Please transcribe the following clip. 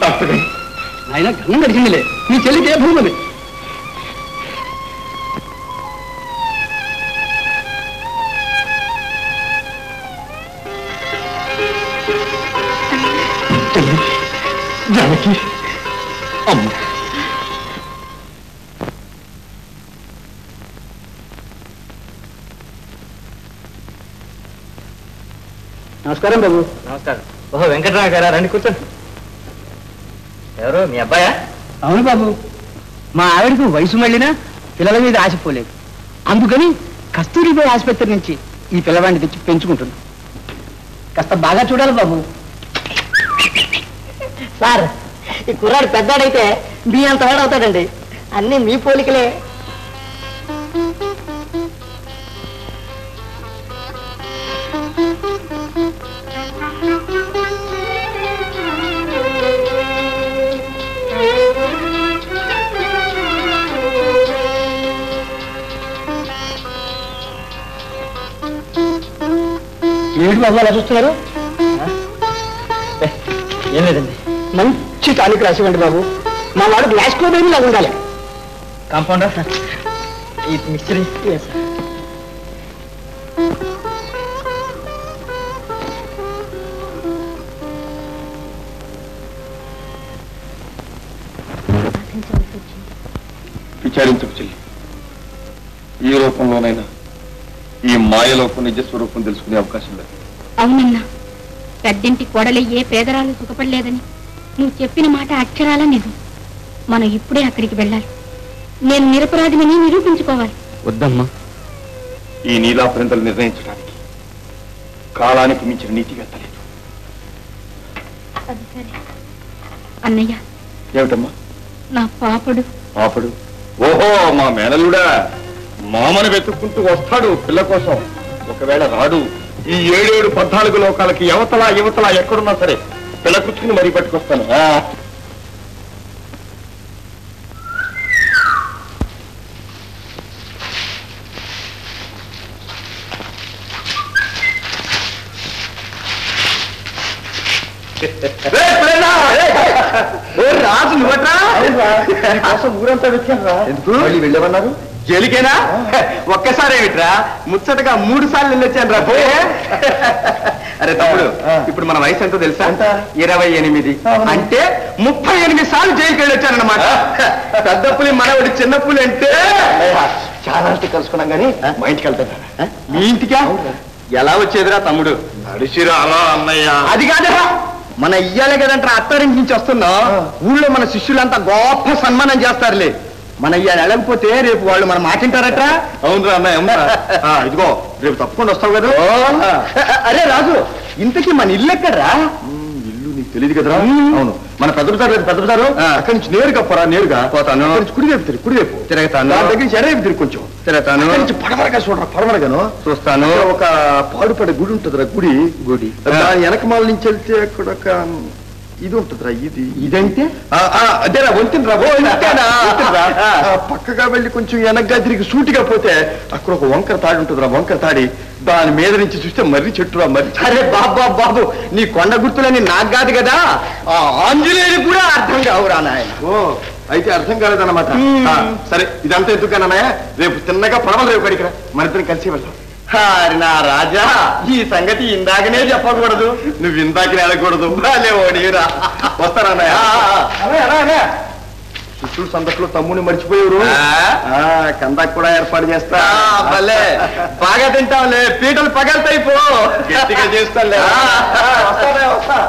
Doctor గారు ఆయన గన్నం గడిచిందిలే. మీ చెల్లికి ఏ భూమి? జానకి అమ్మ. నమస్కారం బాబు. నమస్కారం. ఓహో వెంకటరామ గారా, రండి కూర్చోండి. ఎవరు మీ అబ్బాయా? అవును బాబు, మా ఆవిడకు వయసు మళ్ళినా పిల్లల మీద ఆశపోలేదు. అందుకని కస్తూరిబాయి ఆసుపత్రి నుంచి ఈ పిల్లవాడిని తెచ్చి పెంచుకుంటున్నాం. కాస్త బాగా చూడాలి బాబు. సార్, ఈ కుర్రాడు పెద్దాడైతే మీ అంత వాడవుతాడండి. అన్నీ మీ పోలికలే. ఏమిటి బాబు అలా చూస్తున్నారు? ఏం లేదండి. మంచి టానిక్ రాసివ్వండి బాబు. మా వాడు గ్లాస్కో బేబీ లాగా ఉండాలి. కాంపౌండర్ ఈ మిక్చర్. విచారించకు చెల్లి. ఈ రూపంలోనైనా ఈ మాయలోకం నిజ స్వరూపం తెలుసుకునే అవకాశం లేదు. అవునన్నా, పెద్దింటి కోడలి ఏ పేదరాలు సుఖపడలేదని నువ్వు చెప్పిన మాట అక్షరాల నిజం. మనం ఇప్పుడే అక్కడికి వెళ్ళాలి. నేను నిరపరాధిని నిరూపించుకోవాలి. వద్దమ్మా, ఈ నీలాపరింతలు నిర్ణయించడానికి కాలానికి మించిన నీతివేత్త లేదు. అది సరే అన్నయ్య. ఏమిటమ్మా? నా పాపడు. పాపడు? ఓహో, మా మేనలుడా. మామను వెతుక్కుంటూ వస్తాడు పిల్ల కోసం. ఒకవేళ రాడు, ఈ 7 14 లోకాలకి యువతలా ఎక్కడున్నా సరే పిల్ల కూర్చుని మరీ పట్టుకొస్తాను. రాజు నువ్వట్రా? ఊరంతా వెతికాను రా. ఎందుకు? మళ్ళీ వెళ్ళమన్నారు. జైలుకేనా? ఒక్కసారి ఏమిట్రా, ముచ్చటగా 3 సార్లు వెళ్ళొచ్చాను రా. అరే తమ్ముడు, ఇప్పుడు మన వయసు ఎంతో తెలుసా? 28. అంటే 38 సార్లు జైలుకి వెళ్ళొచ్చానన్నమాట. పెద్ద పులి మనవడి చిన్న పులి అంటే చాలా కలుసుకున్నాం కానీ మా ఇంటికి వెళ్తాను. మీ ఇంటికా? ఎలా వచ్చేదిరా తమ్ముడు? అడిసిరా అలా అన్నయ్య. అది కాదురా, మన ఇయ్యాలే కదంటే అత్తారింటి నుంచి వస్తున్నా. ఊళ్ళో మన శిష్యులంతా గొప్ప సన్మానం చేస్తారులే. మన ఇయ్యాల వెళ్ళకపోతే రేపు వాళ్ళు మన మాటింటారట్రా. అవునురా అన్నయ్య. ఇదిగో రేపు తప్పకుండా వస్తావు కదా. అరే రాజు, ఇంతకీ మన ఇల్లు ఎక్కడరా? ఇల్లు నీకు తెలియదు కదరా. అవును, మన పెద్దదారు అక్కడి నుంచి నేరుగా పోరా. నేరుగా పోతాను. కుడివైపు తిరుగుతాను. దాని దగ్గర నుంచి ఎడవైపు తిరిగి కొంచెం తిరుగుతాను. పడమరగా చూడరా. పడమరగాను చూస్తాను. ఒక పాడుపడే గుడి ఉంటుందిరా. గుడి దాని వెనకమాల నుంచి వెళ్తే అక్కడ ఒక ఇది ఉంటుందిరా. ఇదంటే అదేరా వంతెనరా. పక్కగా వెళ్ళి కొంచెం వెనక్గా తిరిగి సూటిగా పోతే అక్కడ ఒక వంకర తాడి ఉంటుందిరా. వంకర తాడి దాని మీద నుంచి చూస్తే మర్రి చెట్టురా. మర్రి. అరే బాబు, నీ కొండ గుర్తులని నాకు కాదు కదా, ఆంజనేయులు కూడా అర్థం కావురా నాయన. ఓ, అయితే అర్థం కాలేదన్నమాట. సరే, ఇదంతా ఎందుకన్నా రేపు తిన్నగా పడవలు రేపు కడికిరా. మన ఇద్దరం కలిసి వెళ్దాం. నా రాజా, ఈ సంగతి ఇందాకనే చెప్పకూడదు. నువ్వు ఇందాకనే అడగకూడదు. భలే ఓడిరా. వస్తారా? శిష్యుడు సందట్లో తమ్ముని మర్చిపోయారు. కందాకు కూడా ఏర్పాటు చేస్తా. భలే బాగా తింటాంలే, పీటలు పగలుతాయి. పో, గట్టిగా చేస్తాలే. వస్తా.